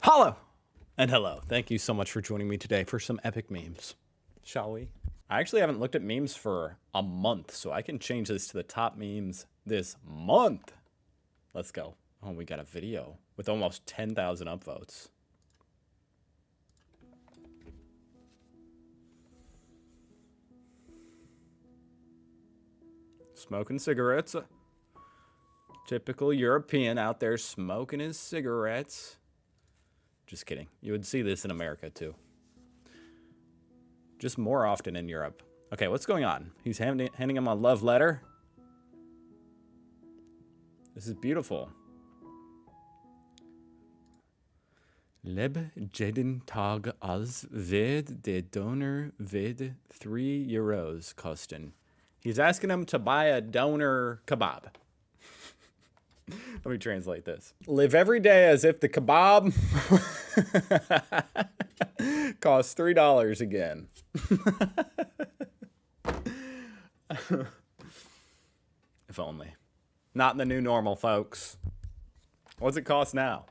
Hello and hello. Thank you so much for joining me today for some epic memes. Shall we? I actually haven't looked at memes for a month, so I can change this to the top memes this month. Let's go. Oh, we got a video with almost 10,000 upvotes. Smoking cigarettes. Typical European out there smoking his cigarettes. Just kidding. You would see this in America too. Just more often in Europe. Okay, what's going on? He's handing him a love letter. This is beautiful. Leb jeden Tag als wird der Donor vid €3 kosten. He's asking him to buy a doner kebab. Let me translate this. Live every day as if the kebab costs $3 again. If only. Not in the new normal, folks. What's it cost now?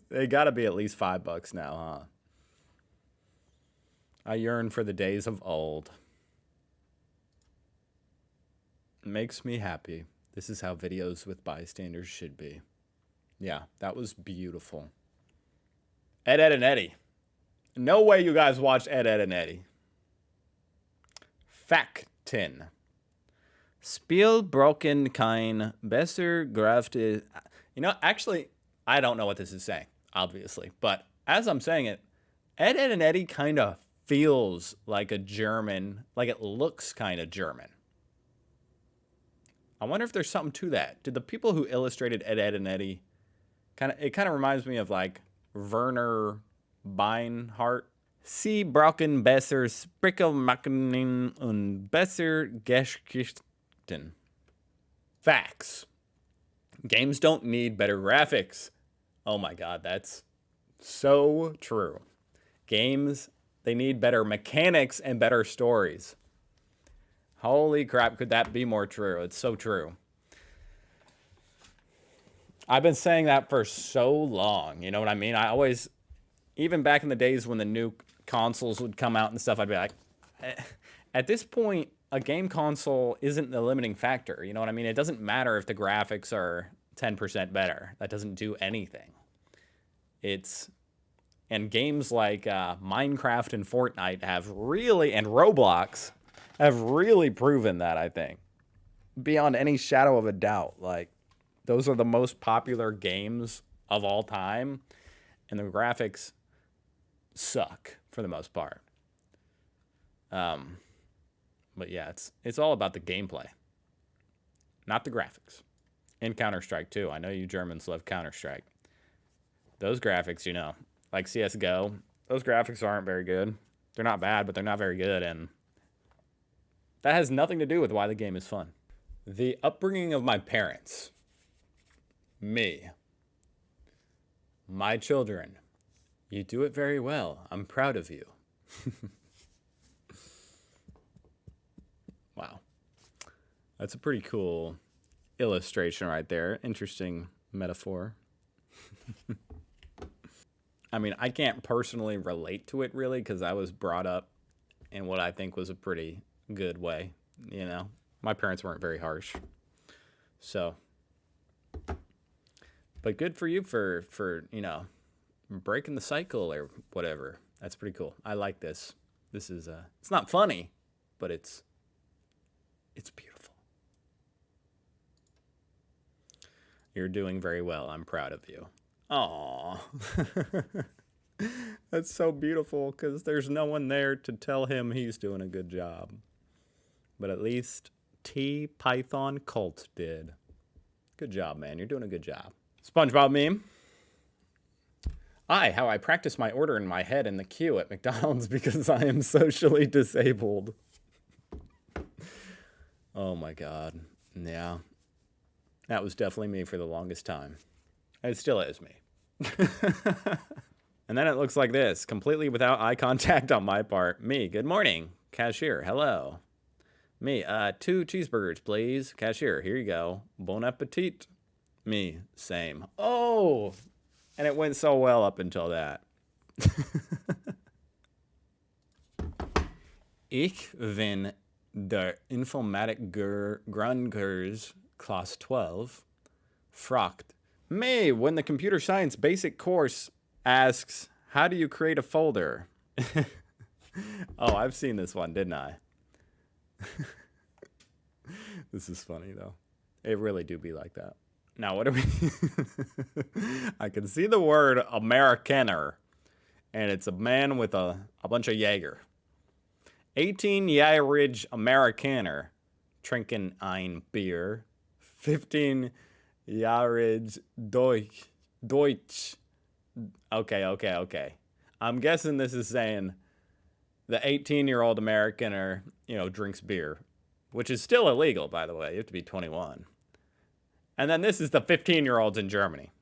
They gotta be at least $5 now, huh? I yearn for the days of old. It makes me happy. This is how videos with bystanders should be. Yeah, that was beautiful. Ed, Ed, and Eddie. No way you guys watched Ed, Ed, and Eddie. Fakten. Spielbroken kein besser grafte. You know, actually, I don't know what this is saying, obviously. But as I'm saying it, Ed, Ed, and Eddie kind of feels like a German, like it looks kind of German. I wonder if there's something to that. Did the people who illustrated Ed, Ed, and Eddie it kind of reminds me of like Werner Beinhardt. Sie brauchen besser Sprickelmachen und besser Geschichten. Facts. Games don't need better graphics. Oh my God, that's so true. Games, they need better mechanics and better stories. Holy crap, could that be more true? It's so true. I've been saying that for so long, you know what I mean? I always, even back in the days when the new consoles would come out and stuff, I'd be like, at this point, a game console isn't the limiting factor, you know what I mean? It doesn't matter if the graphics are 10% better. That doesn't do anything. And games like Minecraft and Fortnite and Roblox, have really proven that, I think. Beyond any shadow of a doubt. Like, those are the most popular games of all time, and the graphics suck for the most part. But yeah, it's all about the gameplay, not the graphics. And Counter-Strike, too. I know you Germans love Counter-Strike. Those graphics, you know, like CSGO, those graphics aren't very good. They're not bad, but they're not very good, and that has nothing to do with why the game is fun. The upbringing of my parents. Me. My children. You do it very well. I'm proud of you. Wow. That's a pretty cool illustration right there. Interesting metaphor. I mean, I can't personally relate to it really because I was brought up in what I think was a pretty good way, you know. My parents weren't very harsh. So, but good for you for, you know, breaking the cycle or whatever. That's pretty cool. I like this. This is it's not funny, but it's beautiful. You're doing very well. I'm proud of you. Aww. That's so beautiful because there's no one there to tell him he's doing a good job. But at least T Python Cult did. Good job, man. You're doing a good job. SpongeBob meme. How I practice my order in my head in the queue at McDonald's because I am socially disabled. Oh my God. Yeah. That was definitely me for the longest time. It still is me. And then it looks like this, completely without eye contact on my part. Me, good morning. Cashier, hello. Me, 2 cheeseburgers, please. Cashier, here you go. Bon appetit. Me, same. Oh, And it went so well up until that. Ich bin der Informatik-Grundkurs Class 12 fragt me when the computer science basic course asks, how do you create a folder? Oh, I've seen this one, didn't I? This is funny, though. It really do be like that. Now, what do we... I can see the word Amerikaner, and it's a man with a bunch of Jaeger. 18-jährig Amerikaner trinken ein Bier. 15-jährig Deutsch. Okay. I'm guessing this is saying the 18-year-old Americaner, drinks beer, which is still illegal, by the way. You have to be 21. And then this is the 15-year-olds in Germany.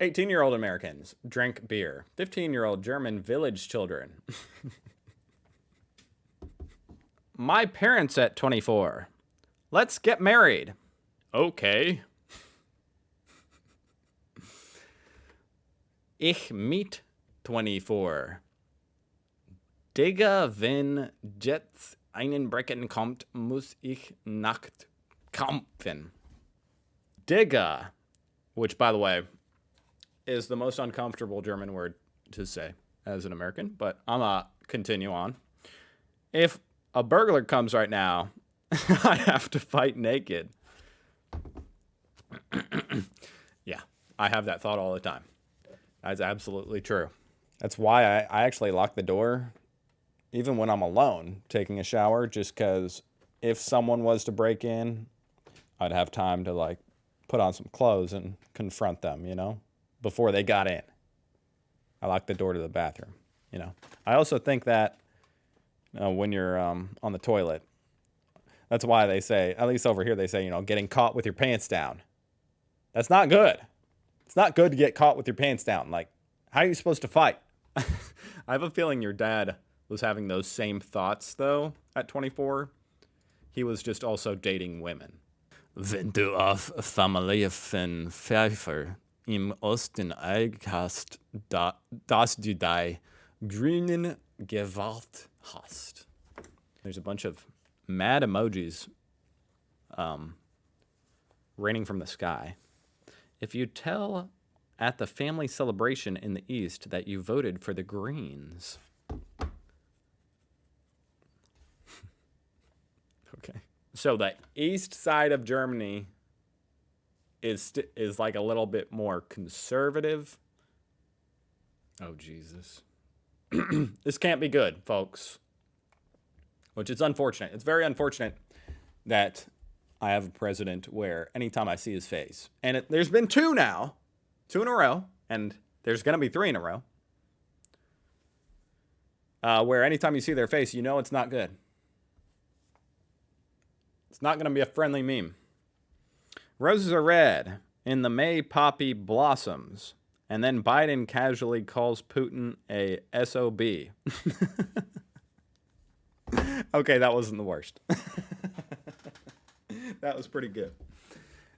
18-year-old Americans drink beer. 15-year-old German village children. My parents at 24. Let's get married. Okay. Ich mit 24. Digga, wenn jetzt einen Brecken kommt, muss ich nackt kämpfen. Digga, which, by the way, is the most uncomfortable German word to say as an American, but I'm gonna continue on. If a burglar comes right now, I have to fight naked. Yeah, I have that thought all the time. That's absolutely true. That's why I actually lock the door, even when I'm alone, taking a shower, just because if someone was to break in, I'd have time to, put on some clothes and confront them, before they got in. I lock the door to the bathroom, I also think that when you're on the toilet, that's why they say, at least over here, they say, getting caught with your pants down. That's not good. It's not good to get caught with your pants down. How are you supposed to fight? I have a feeling your dad was having those same thoughts, though, at 24. He was just also dating women. Wenn du auf Familie von Pfeiffer im Osten Eig hast, dass du die grünen Gewalt hast. There's a bunch of mad emojis raining from the sky. If you tell at the family celebration in the East that you voted for the Greens. Okay. So the east side of Germany is a little bit more conservative. Oh, Jesus. This can't be good, folks. Which is unfortunate. It's very unfortunate that I have a president where anytime I see his face, and there's been 2 now, 2 in a row, and there's going to be 3 in a row, where anytime you see their face, it's not good. It's not going to be a friendly meme. Roses are red in the May poppy blossoms, and then Biden casually calls Putin a SOB. Okay, that wasn't the worst. That was pretty good.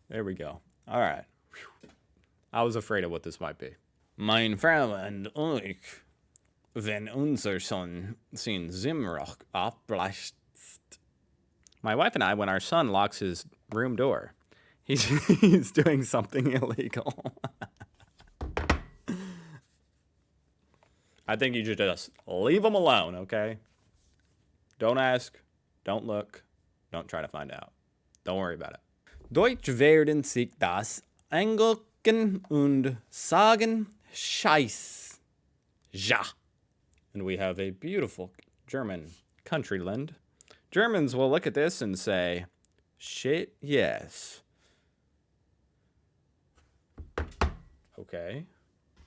There we go. All right. I was afraid of what this might be. Mein Frau und ich, wenn unser Sohn sein Zimmerloch abreißt. My wife and I, when our son locks his room door, he's doing something illegal. I think you should just leave him alone, okay? Don't ask, don't look, don't try to find out. Don't worry about it. Deutsch werden sich das angucken und sagen Scheiß. Ja. And we have a beautiful German countryland. Germans will look at this and say, shit, yes. Okay.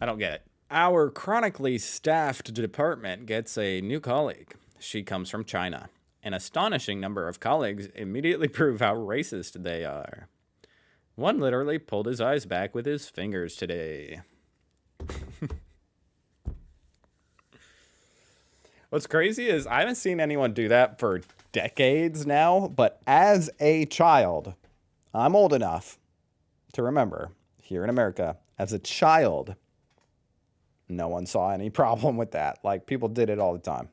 I don't get it. Our chronically staffed department gets a new colleague. She comes from China. An astonishing number of colleagues immediately prove how racist they are. One literally pulled his eyes back with his fingers today. What's crazy is I haven't seen anyone do that for decades now, but as a child, I'm old enough to remember, here in America, as a child, no one saw any problem with that. Like, people did it all the time.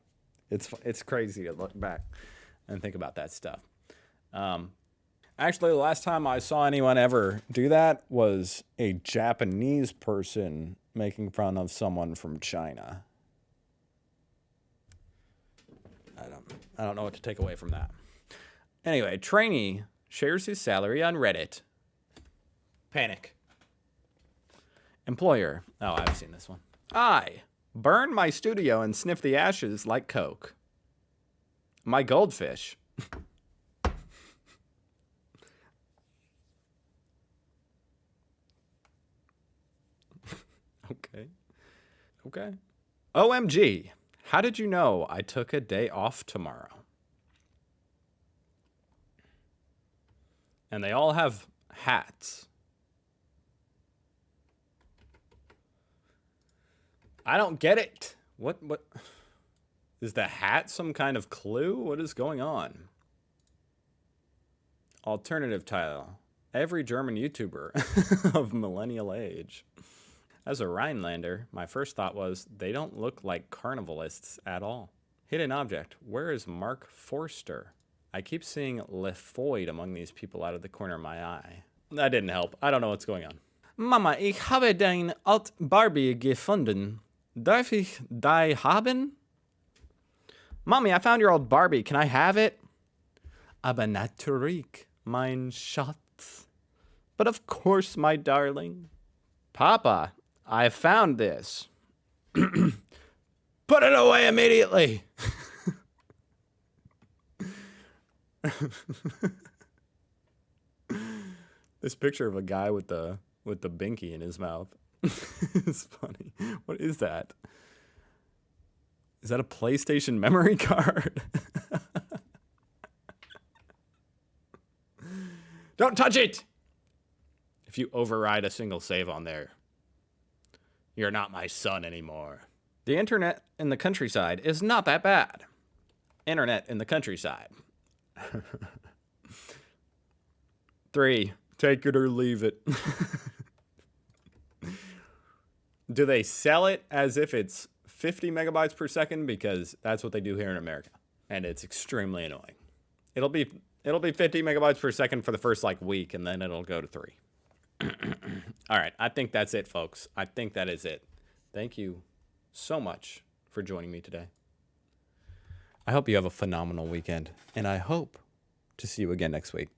It's crazy to look back and think about that stuff. Actually, the last time I saw anyone ever do that was a Japanese person making fun of someone from China. I don't know what to take away from that. Anyway, trainee shares his salary on Reddit. Panic. Employer. Oh, I've seen this one. I burn my studio and sniff the ashes like Coke. My goldfish. Okay. OMG. How did you know I took a day off tomorrow? And they all have hats. I don't get it. What is the hat some kind of clue? What is going on? Alternative title. Every German YouTuber of millennial age. As a Rhinelander, my first thought was, they don't look like carnivalists at all. Hidden object. Where is Mark Forster? I keep seeing Lefoid among these people out of the corner of my eye. That didn't help. I don't know what's going on. Mama, ich habe dein alt Barbie gefunden. Darf ich die haben? Mommy, I found your old Barbie. Can I have it? Aber natürlich, mein Schatz. But of course, my darling. Papa, I found this. Put it away immediately. This picture of a guy with the binky in his mouth is funny. What is that? Is that a PlayStation memory card? Don't touch it! If you override a single save on there, you're not my son anymore. The internet in the countryside is not that bad. Internet in the countryside. 3, take it or leave it. Do they sell it as if it's 50 megabytes per second? Because that's what they do here in America. And it's extremely annoying. It'll be 50 megabytes per second for the first week, and then it'll go to 3. All right, I think that's it, folks. I think that is it. Thank you so much for joining me today. I hope you have a phenomenal weekend, and I hope to see you again next week.